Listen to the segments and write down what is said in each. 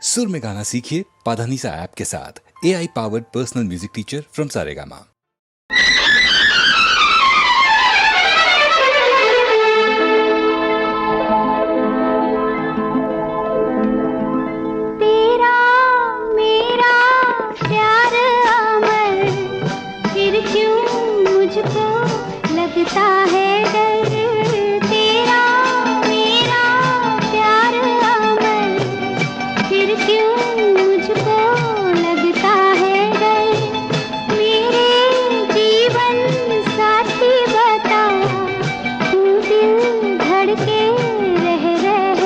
सुर में गाना सीखिए पाधानीसा ऐप के साथ। AI powered personal music teacher from Saregama. तेरा मेरा प्यार अमर, फिर क्यों मुझको लगता है डर। तेरा मेरा प्यार अमर, फिर क्यों मुझको लगता है डर। मेरे जीवन साथी बता, तू दिल धड़के रह कर।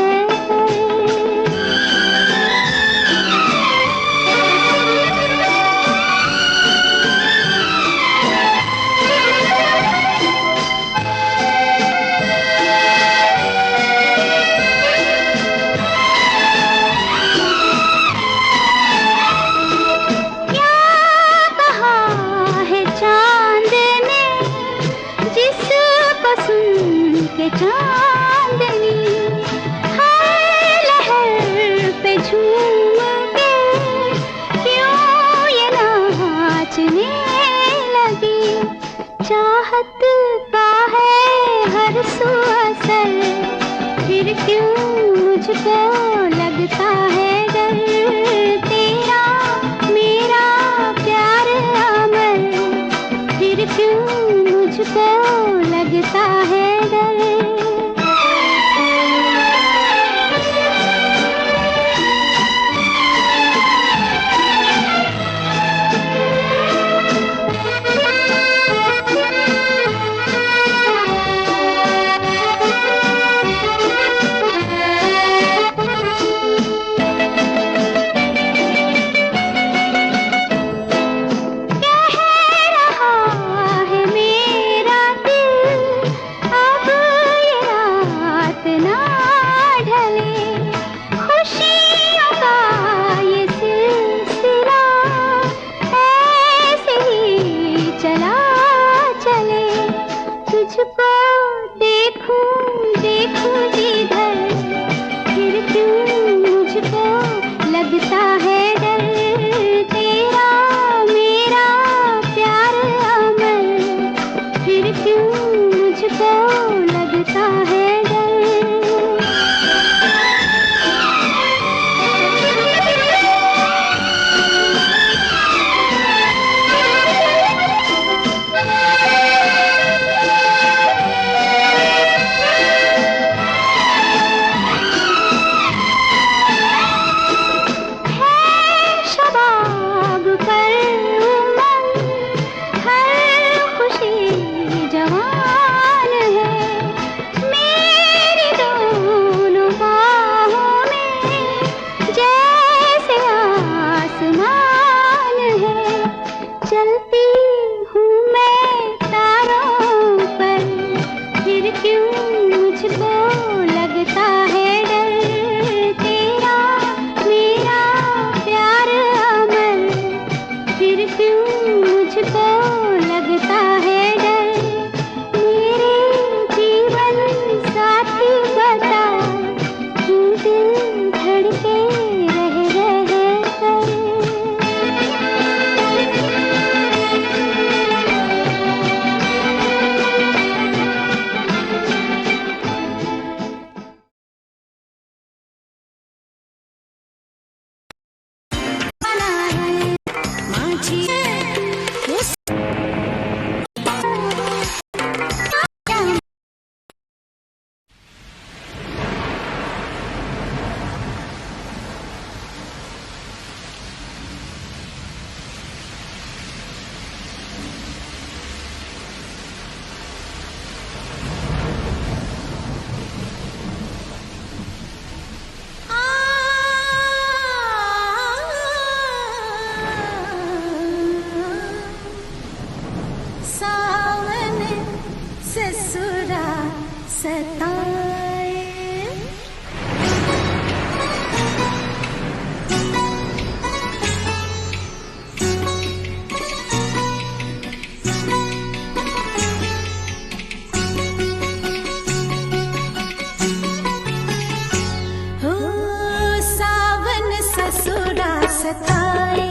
सताए,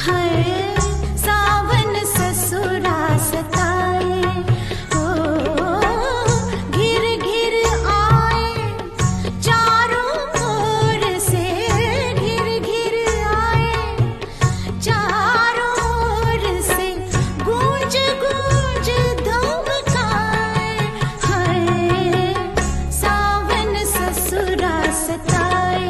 हर सावन ससुरा सताए। ओ घिर घिर आए चारों ओर से, घिर घिर आए चारों ओर से, गूंज गूंज धमकाए, हाय सावन ससुरा सताए,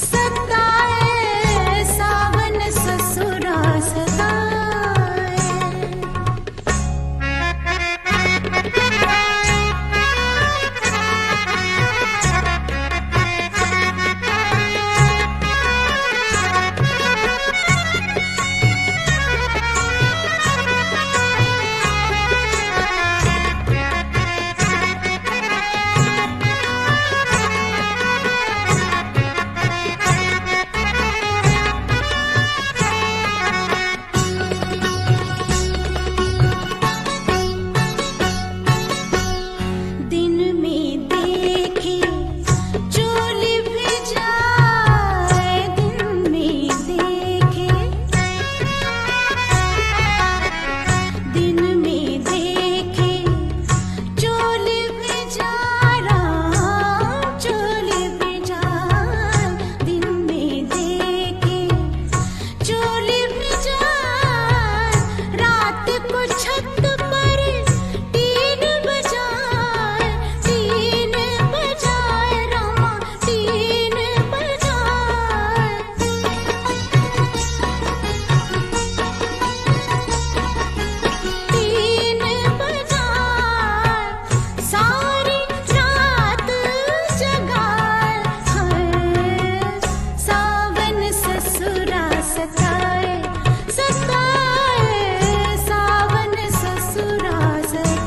सताए सावन ससुरा सताए। दिन में देखे चोली भी जाए, दिन में देखे, दिन में देखे चोली भी जा, राम चोली भी जा, दिन में देखे चोली भी जा, रात को छत पर टीन बजाए, टीन बजाए रामा, टीन बजाए, टीन बजाए, सारी रात जगाए, हाय सावन ससुरा सताए, सताए सावन ससुरा सताए।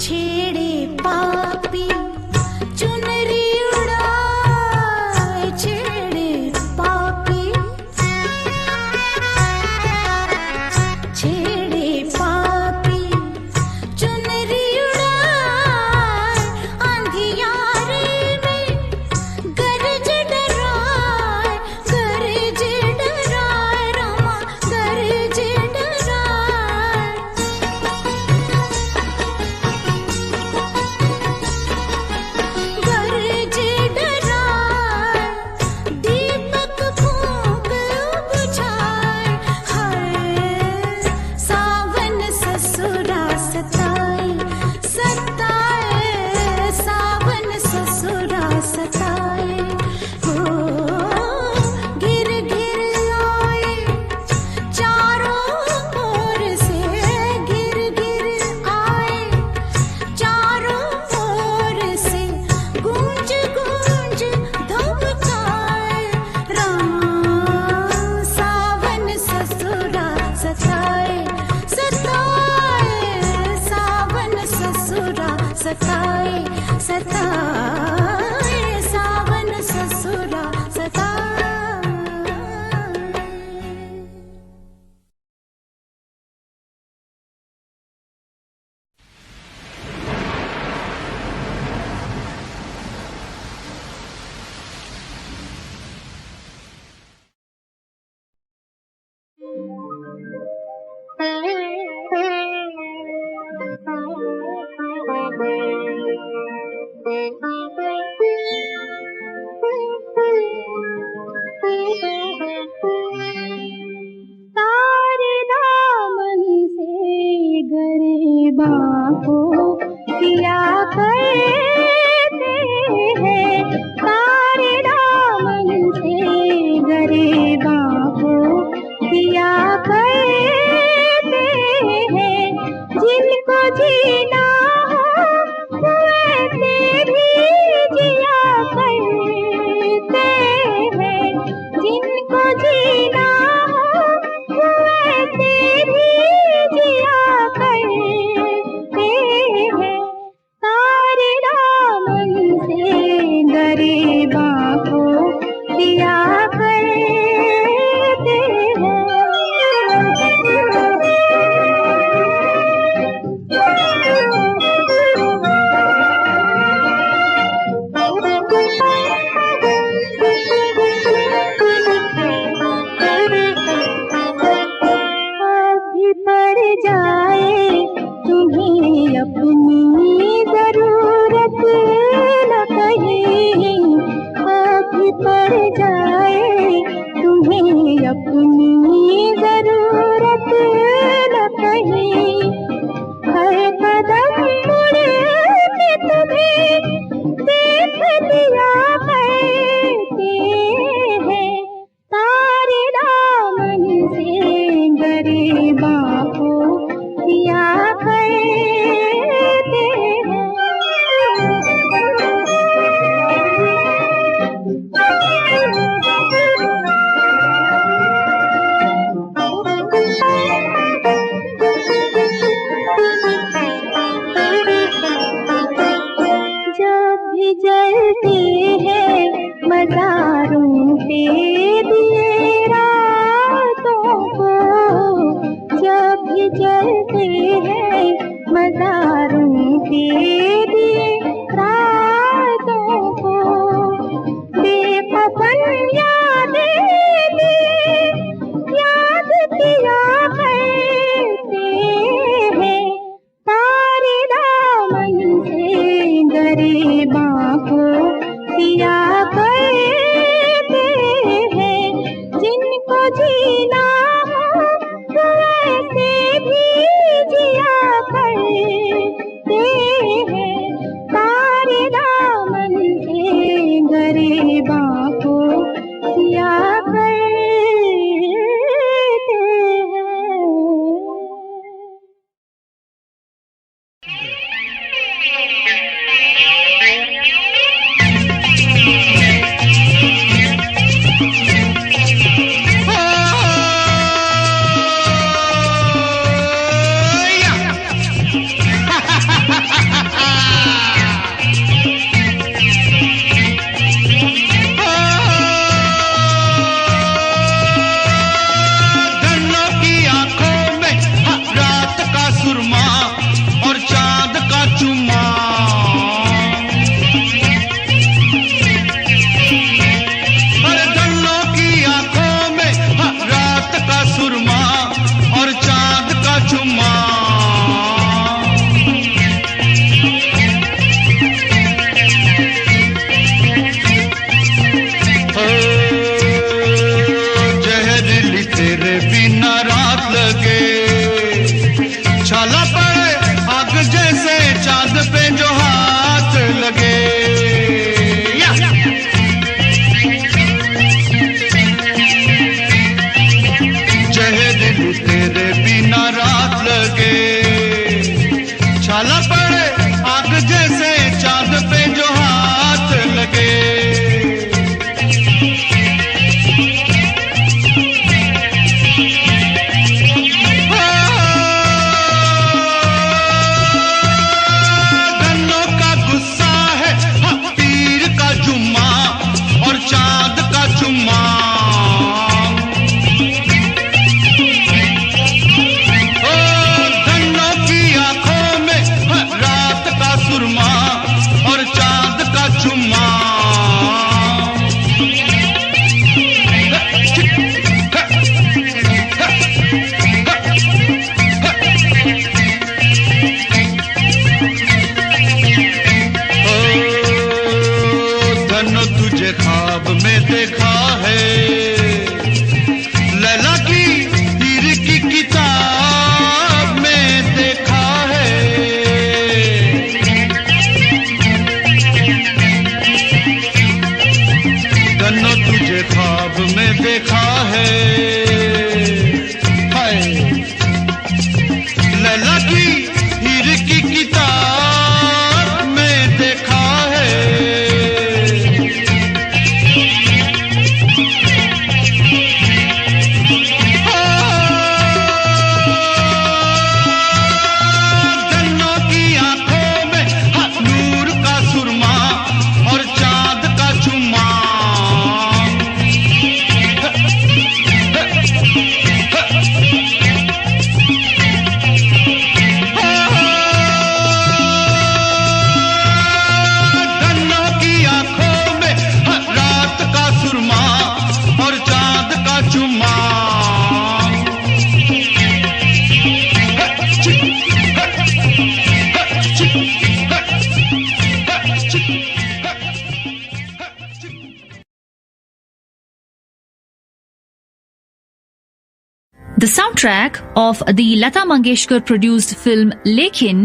छेड़े पापी चुनरी उड़ाए, छेड़े पापी, छेड़े पापी चुनरी उड़ाए, अंधियारे में गरज डराए, गरज डराए रामा, गरज डराए, गरज डराए, दीपक फूंक बुझाए, हाय सावन ससुरा सताए, सताए सावन ससुरा सताए। हो घिर घिर आए चारों ओर से, घिर घिर आए चारों ओर से, गूंज गूंज धमकाए, रामा सावन ससुरा सताए, सताए सावन ससुरा सताए, सताए सावन ससुरा सताए। तारे दामन से गरीबां को पिया करते हैं, तारे दामन से गरीबां को पिया करते हैं, जिनको जीना करते हैं। जब भी जलते हैं मज़ारों पे दिए रातों को, जब भी जलते हैं मज़ारों पे दिए रातों को, बेखफन यादें याद किया करते हैं। तारे दामन से गरीबां को पिया करते हैं। जिनको जीना हो वो ऐसे भी जिया करते हैं। तारे दामन से गरीबां को पिया करते हैं। धन्नों की आंखों में रात का सुरमा और चांद का चुम्मा। अरे धन्नों की आंखों में रात का सुरमा और चांद का चुम्मा। जहरीली तेरे बिना रात लगे, छाला पड़े आग जैसे चांद पे जो हाथ लगे। जहरीली तेरे बिना रात लगे, छाला पड़े आग जैसे चांद पे जो हाथ लगे। धन्नों का गुस्सा है पीर का जुम्मा और चांद का चुम्मा। ओ धन्नों की आंखों में रात का सुरमा और चांद का चुम्मा। ओ धन्नो तुझे ख्वाब में देखा है, लैला की तीर की किताब में देखा है। धन्नो तुझे ख्वाब में देखा है, हाय लैला की हीर की किताब में देखा है। धन्नों की आंखों में नूर का सुरमा और चांद का चुम्मा। धन्नों की आंखों में रात का सुरमा और चांद का चुम्मा। The soundtrack of the Lata Mangeshkar produced film Lekin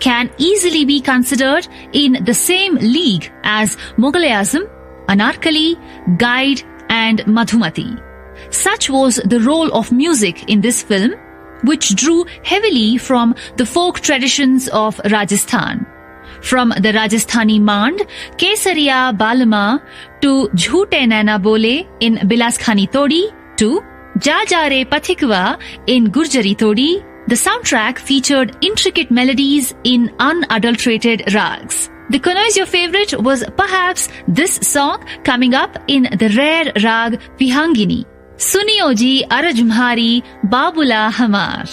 can easily be considered in the same league as Mughal-e-Azam, Anarkali, Guide and Madhumati. Such was the role of music in this film, which drew heavily from the folk traditions of Rajasthan. From the Rajasthani Mand, Kesariya Balma, to Jhoote Naina Bole in Bilas Khani Todi, to Ja Ja Re Pathikwa in Gurjari Todi, the soundtrack featured intricate melodies in unadulterated rags. The Connoisseur favorite was perhaps this song coming up in the rare rag Vihangini. Suniyo ji Arajmhari Babula Hamar.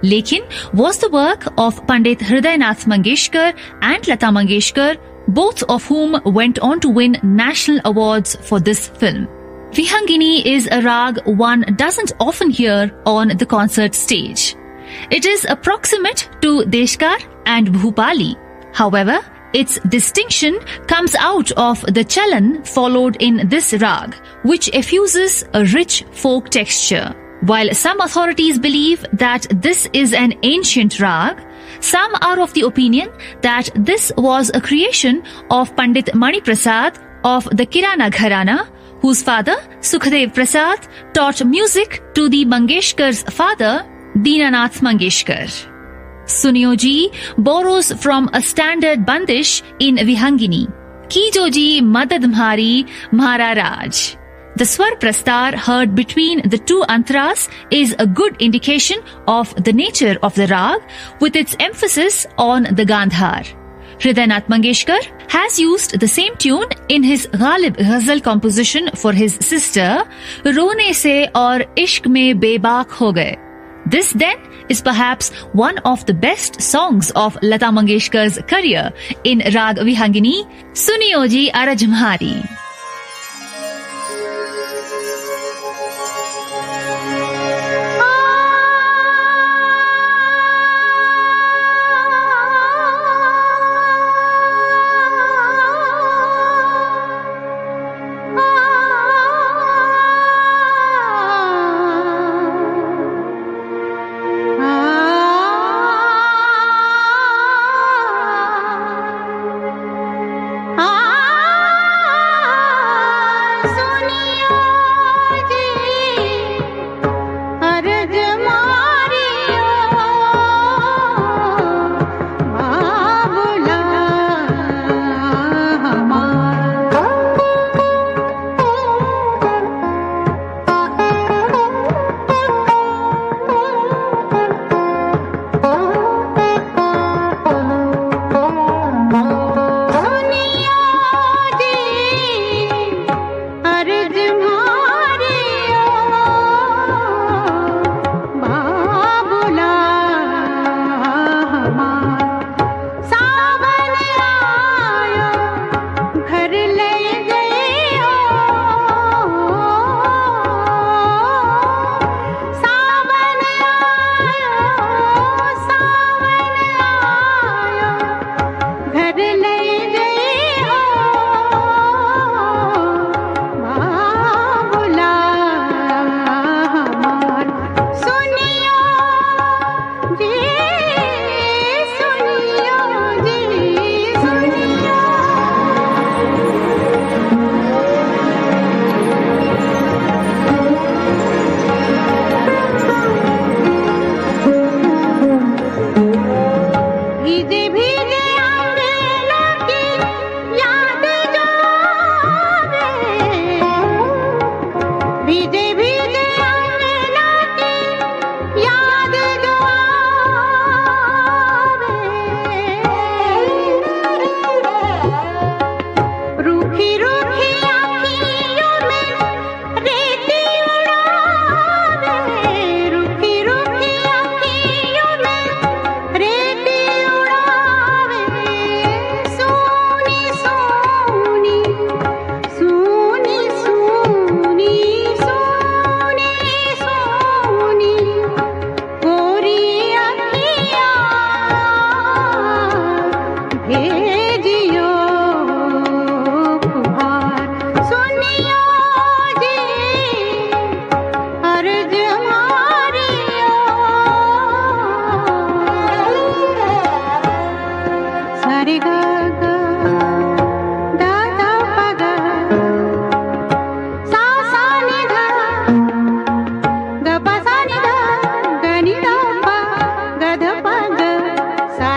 Lekin was the work of Pandit Hridaynath Mangeshkar and Lata Mangeshkar, both of whom went on to win national awards for this film. Vihangini is a rag one doesn't often hear on the concert stage. It is approximate to Deshkar and Bhupali. However, its distinction comes out of the chalan followed in this rag, which effuses a rich folk texture. While some authorities believe that this is an ancient rag, some are of the opinion that this was a creation of Pandit Mani Prasad of the Kirana Gharana, whose father, Sukhdev Prasad, taught music to the Mangeshkar's father, Dinanath Mangeshkar. Suniyo ji borrows from a standard bandish in Vihangini. Kijo ji Madad Mhari Mhara Raj. The Swar Prastar heard between the two antras is a good indication of the nature of the rag, with its emphasis on the Gandhar. Hridaynath Mangeshkar has used the same tune in his Ghalib Ghazal composition for his sister, Rone Se aur Ishq Mein Bebak Ho Gaye. This then is perhaps one of the best songs of Lata Mangeshkar's career in Rag Vihangini, Suniyo ji Arajmhari. ah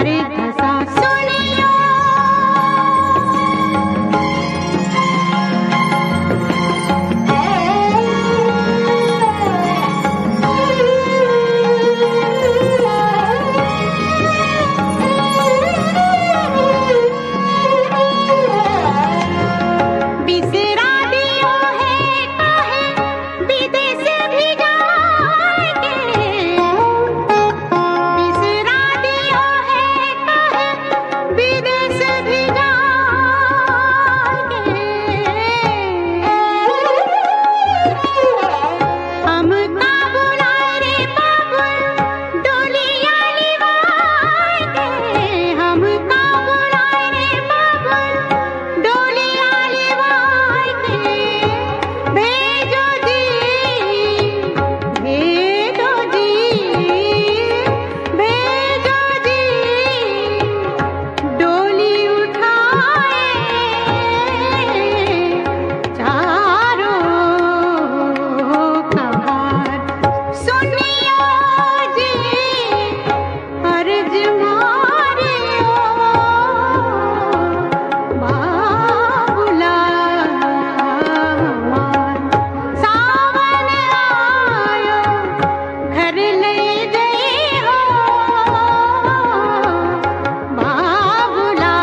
सारे धसा सुनियो बिसरा दियो है काहे विदेश भी जाएंगे बिसरा दियो है काहे विदेश भी जाएंगे हमका बुलाए रे बाबुल डोलिया लिवाएंगे हमका बुलाए रे बाबुल डोलिया लिवाएंगे भेजो जी भेजो जी भेजो जी डोली उठाए चारों कबार सुनियो जी अर्ज मारियो बाबुला सावन आयो घर ले गई हो बाबुला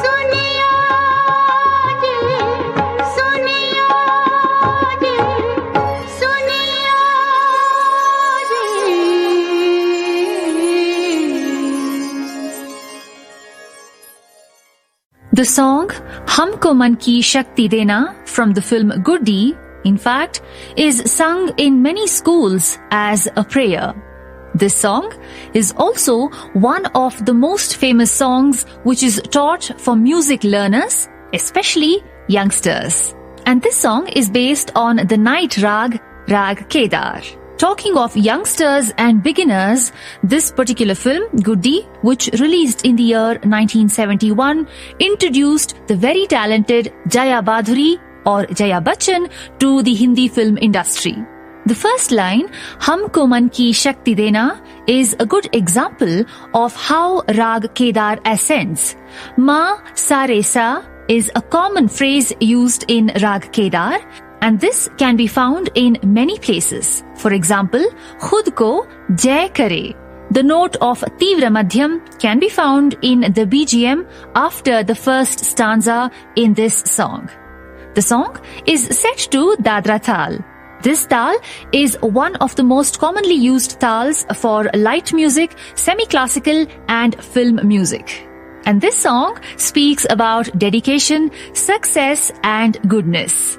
सुनियो जी सुनियो जी सुनियो जी The song Humko Man Ki Shakti Dena from the film Guddi, in fact, is sung in many schools as a prayer. This song is also one of the most famous songs which is taught for music learners, especially youngsters. And this song is based on the night rag, Rag Kedar. Talking of youngsters and beginners, this particular film, Guddi, which released in the year 1971, introduced the very talented Jaya Badhuri or Jaya Bachchan to the Hindi film industry. The first line, Humko Man Ki Shakti Dena, is a good example of how Rag Kedar ascends. Ma Sa Re Sa is a common phrase used in Rag Kedar, and this can be found in many places. For example, Khud ko Jai Kare. The note of Tivra Madhyam can be found in the BGM after the first stanza in this song. The song is set to Dadra Tal. This tal is one of the most commonly used tals for light music, semi-classical and film music. And this song speaks about dedication, success and goodness.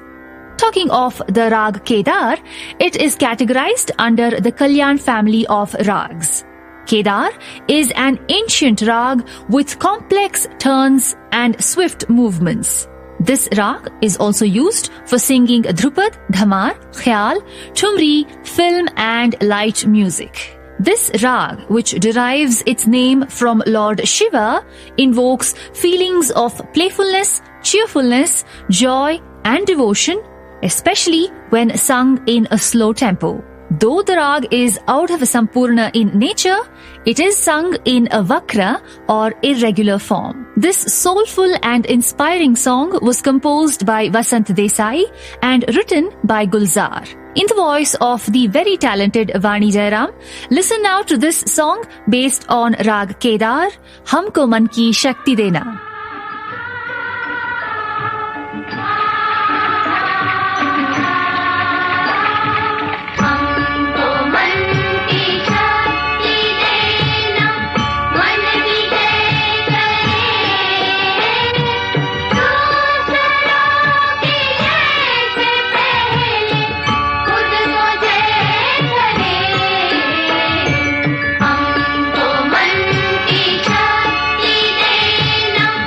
Talking of the Rag Kedar, it is categorized under the Kalyan family of rags. Kedar is an ancient rag with complex turns and swift movements. This rag is also used for singing Dhrupad, Dhamar, Khyal, Thumri, film and light music. This rag, which derives its name from Lord Shiva, invokes feelings of playfulness, cheerfulness, joy and devotion, especially when sung in a slow tempo. Though the rag is Audhava Sampurna in nature, it is sung in a vakra or irregular form. This soulful and inspiring song was composed by Vasant Desai and written by Gulzar. In the voice of the very talented Vani Jairam, listen now to this song based on Rag Kedar, Humko Man Ki Shakti Dena. हमको मन की शक्ति देना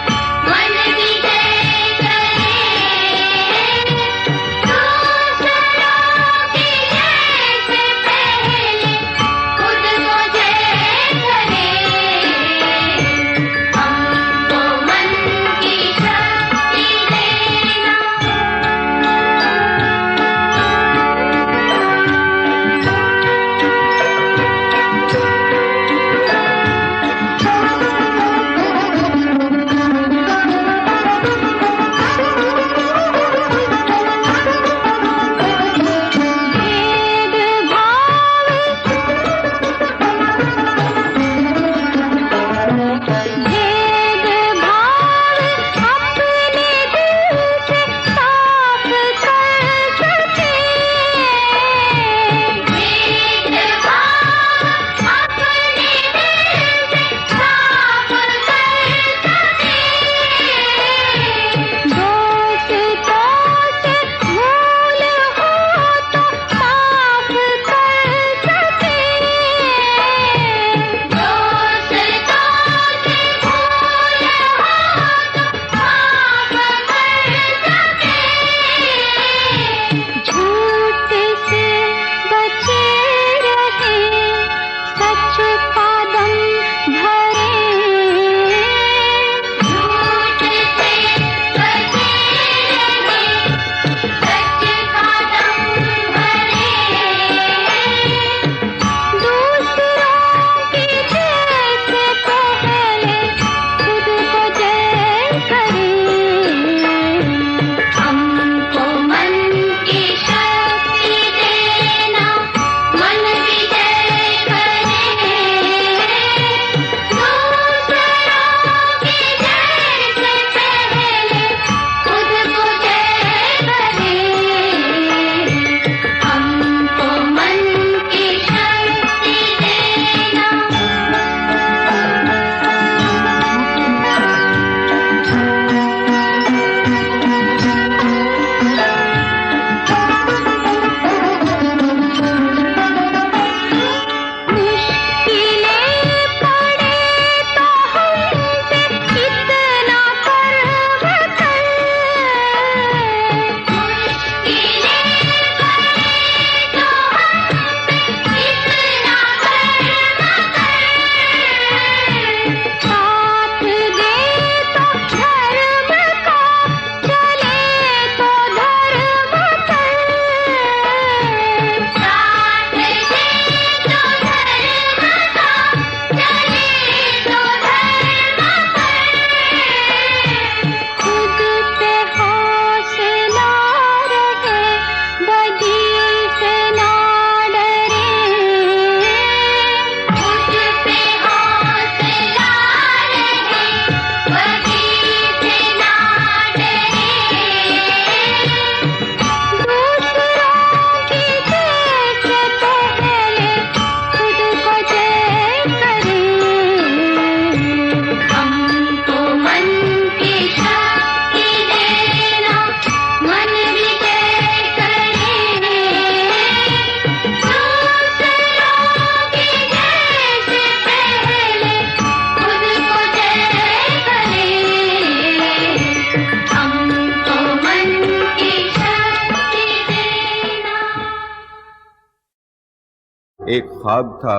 एक ख्वाब था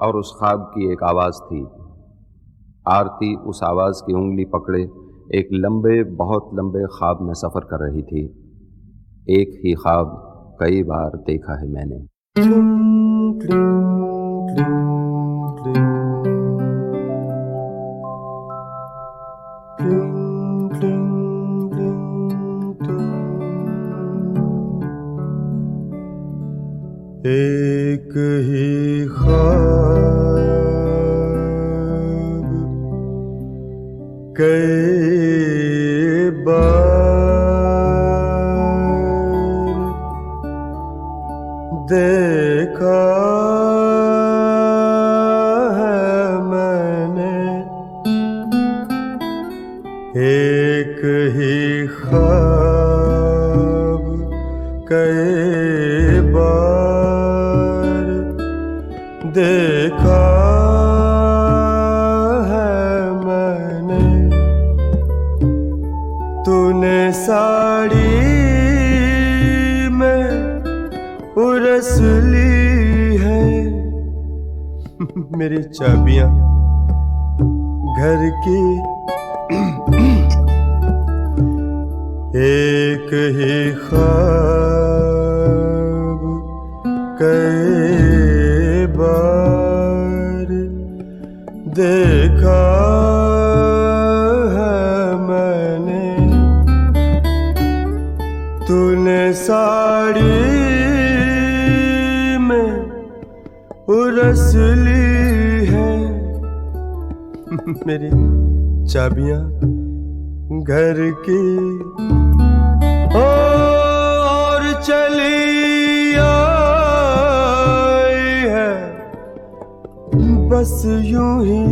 और उस ख्वाब की एक आवाज़ थी। आरती उस आवाज़ की उंगली पकड़े एक लंबे, बहुत लंबे ख्वाब में सफ़र कर रही थी। एक ही ख्वाब कई बार देखा है मैंने। एक ही ख्वाब कई बार देखा है मैंने। एक ही ख्वाब कई बार देखा है मैंने। तूने साड़ी में उरस ली है मेरी चाबियां घर की। एक ही ख्वाब कई बार देखा है मैंने। तूने साड़ी में उरस ली है मेरी चाबियां घर की। और चली आई है बस यूं ही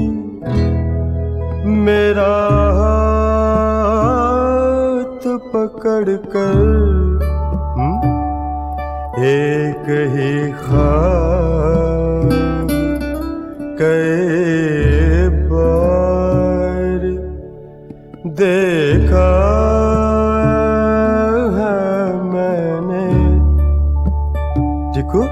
मेरा हाथ पकड़ कर। एक ही ख्वाब कई बार देखा है मैंने। देखो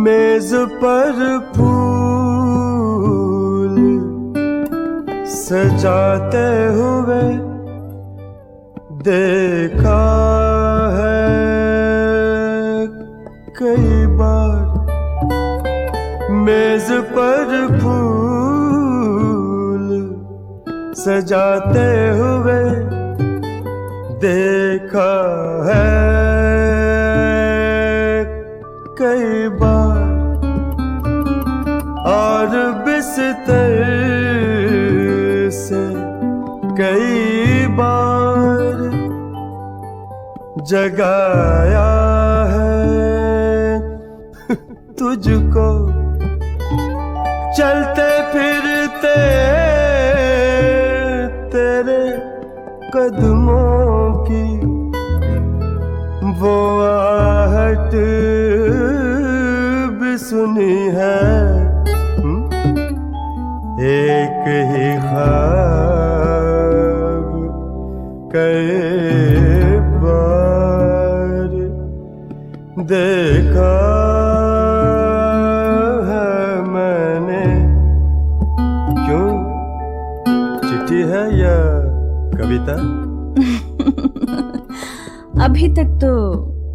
मेज पर फूल सजाते हुए देखा है कई बार। मेज पर फूल सजाते हुए देखा है कई बार। और बिस्तर से कई बार जगाया है तुझको। चलते फिरते तेरे कदमों की वो आहट भी सुनी है। एक ही ख्वाब कई बार देखा है मैंने। क्यों, चिट्ठी है या कविता? अभी तक तो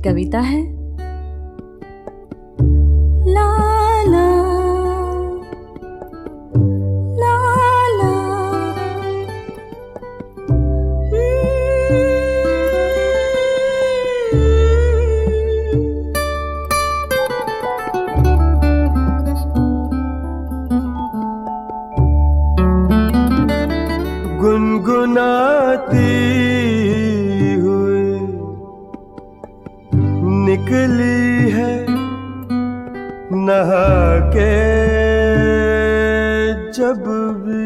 कविता है। ला ला ला ला गुनगुनाती हुई निकली है नहा के जब भी।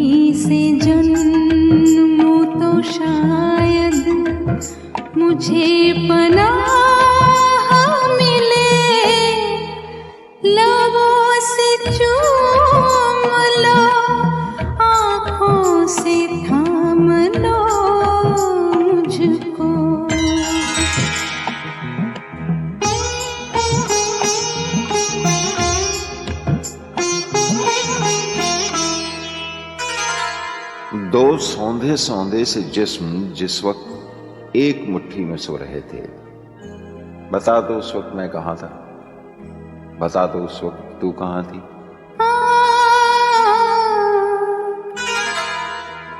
तुम्हीं से जन्मों तो शायद मुझे पनाह मिले, लबों से चूम लो, आँखों से थाम लो मुझको। दो सौंधे सौंधे से जिस्म जिस वक्त एक मुट्ठी में सो रहे थे, बता दो उस वक्त मैं कहाँ था, बता दो उस वक्त तू कहाँ थी।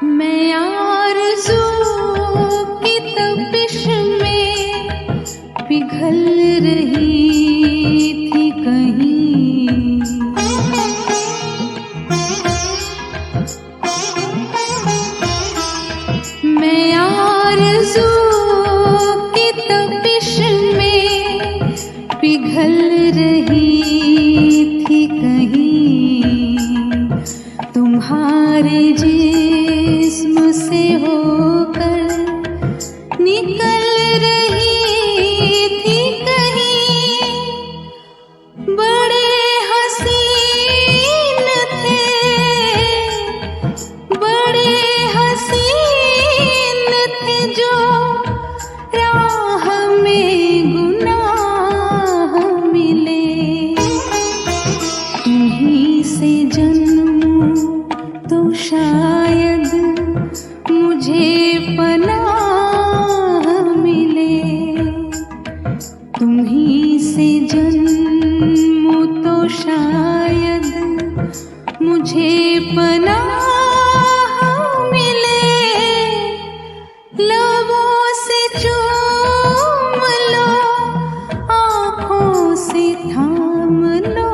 मैं आरज़ू की तपिश में पिघल रही थी कहीं, मैं आरज़ू की तपिश में पिघल रही थी कहीं, तुम्हारे जिस्म से होकर निकल रही थी कहीं। बड़े हसीन थे, बड़े हसीन थे जो राह में गुनाह मिले। तुम्हीं से जन्मों तो शायद मुझे पनाह मिले, तुम्हीं से जन्मों तो शायद मुझे पनाह मिले, लबों से चूम लो, आँखों से थाम लो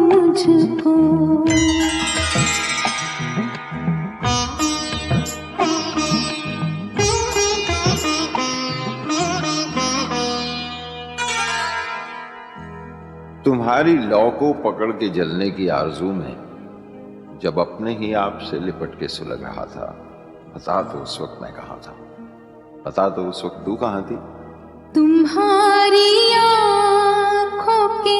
मुझको। तुम्हारी लौ को पकड़ के जलने की आरजू में जब अपने ही आप से लिपट के सुलग रहा था, बता दो उस वक्त मैं कहाँ था, बता दो उस वक्त तू कहाँ थी। तुम्हारी आँखों के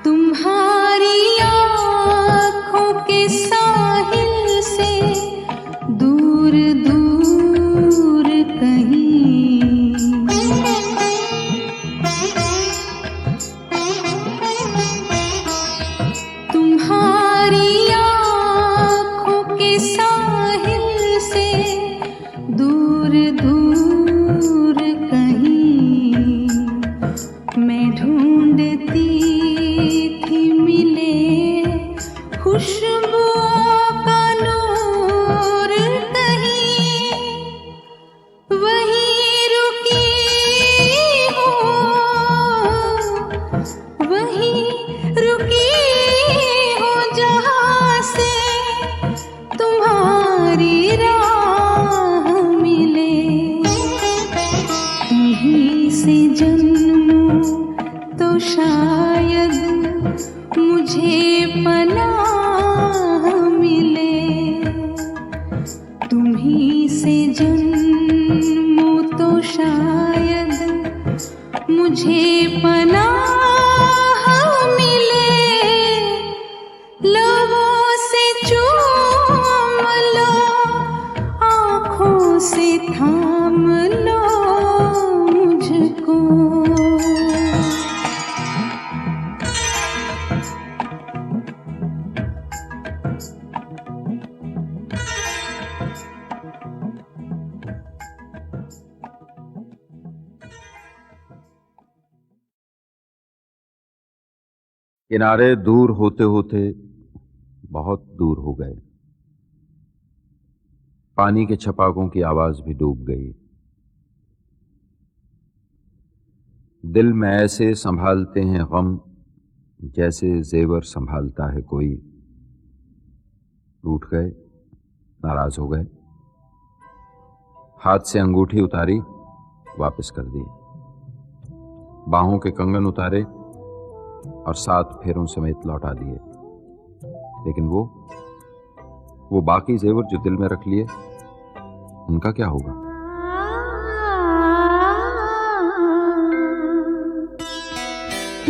तुम्हारी आँखों के साहिल से दूर दूर कहीं, तुम्हारी आँखों के साहिल से दूर दूर कहीं, मैं ढूंढती थी मिले खुशबुओं का नूर कहीं, वहीं रुकी वहीं रुकी हो जहाँ से तुम्हारी राह मिले। तुम्हीं से जन्मों तो शायद मुझे पनाह मिले, तुम्हीं से जन्मों तो शायद मुझे पनाह मिले, लबों से चूम लो, आँखों से थाम लो मुझको। किनारे दूर होते होते बहुत दूर हो गए, पानी के छपाकों की आवाज भी डूब गई। दिल में ऐसे संभालते हैं गम जैसे जेवर संभालता है कोई। रूठ गए, नाराज हो गए, हाथ से अंगूठी उतारी, वापस कर दी, बाहों के कंगन उतारे, और 7 फेरों समेत लौटा दिए। लेकिन वो बाकी जेवर जो दिल में रख लिए, उनका क्या होगा?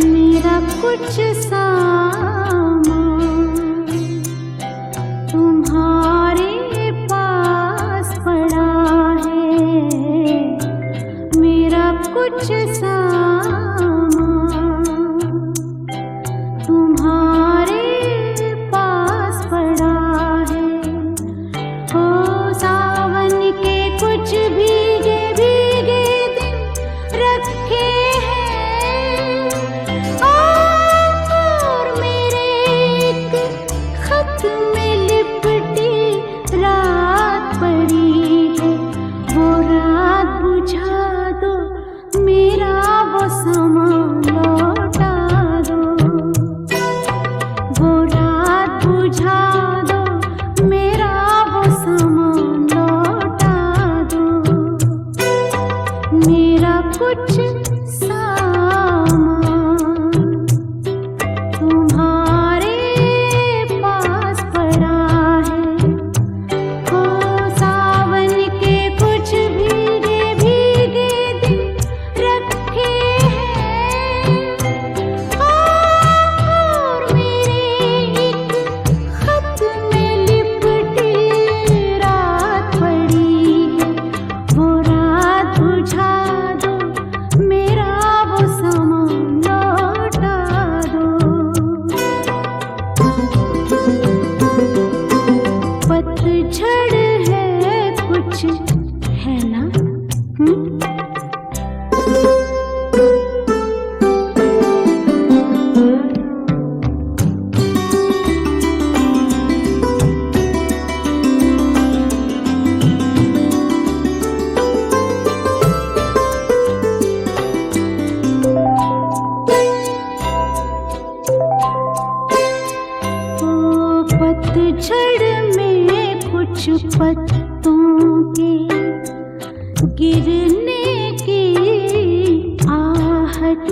मेरा कुछ सामान तुम्हारे पास पड़ा है, मेरा कुछ सामान तुम्हारे पास पड़ा है। ओ सावन के कुछ भीगे भीगे दिन रखे हैं, और मेरे एक खत में लिपटी रात पड़ी है। वो रात बुझा दो, मेरा वो सामान लौटा दो। वो रात बुझा दो, मेरा वो सामान लौटा दो। मेरा कुछ सामान तुम्हारे पास पड़ा है। ओ सावन के कुछ भीगे भीगे दिन रखे हैं, और मेरे एक खत में लिपटी रात पड़ी है। वो रात बुझा दो, मेरा वो सामान लौटा दो। पतझड़ है कुछ, है ना? ओ पतझड़ में कुछ पत्तों के गिरने की आहट,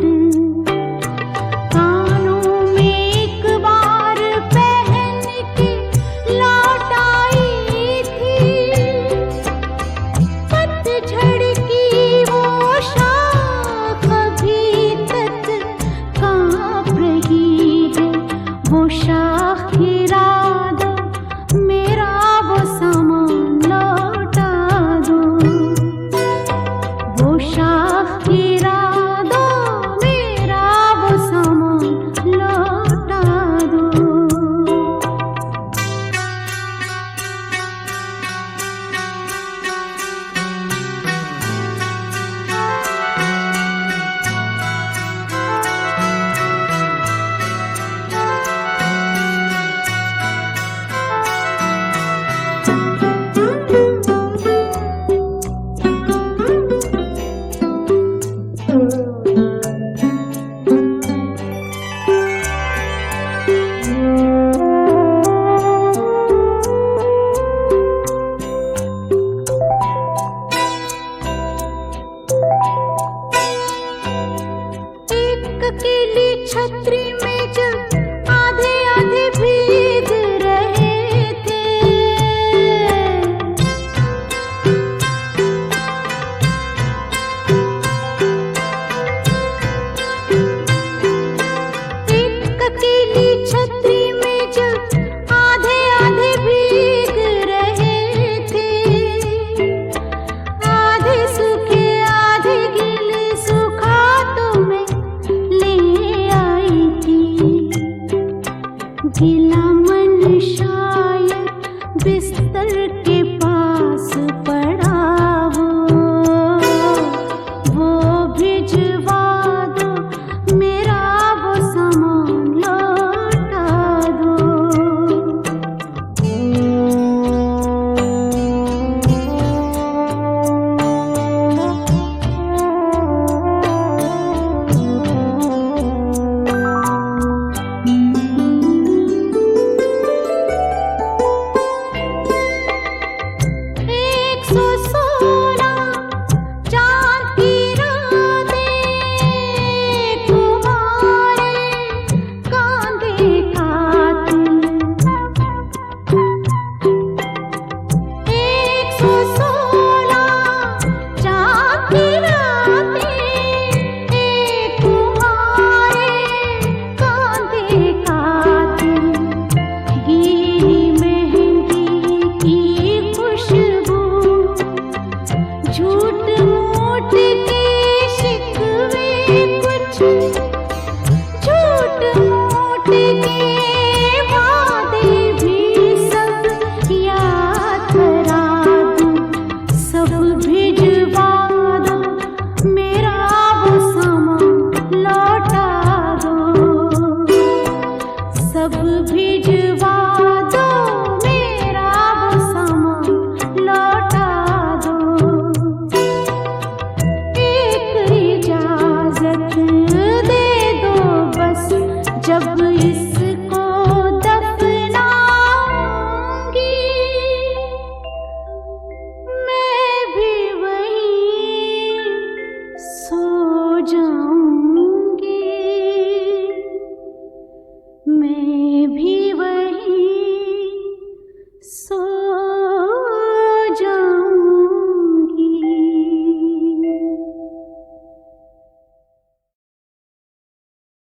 कानों में एक बार पहन के लौट आई थी। पतझड़ की वो शाख अभी तक कांप रही है। वो शाख गिरा दो, मेरा वो सामान लौटा दो। वो शाख गिरा दो, मेरा वो सामान लौटा दो। एक अकेली छतरी में जब आधे आधे भीग रहे थे, एक अकेली छतरी में जब आधे आधे भीग रहे थे। आधे सूखे आधे गीले, सूखा तो मैं ले आई थी। गीला मन शायद बिस्तर के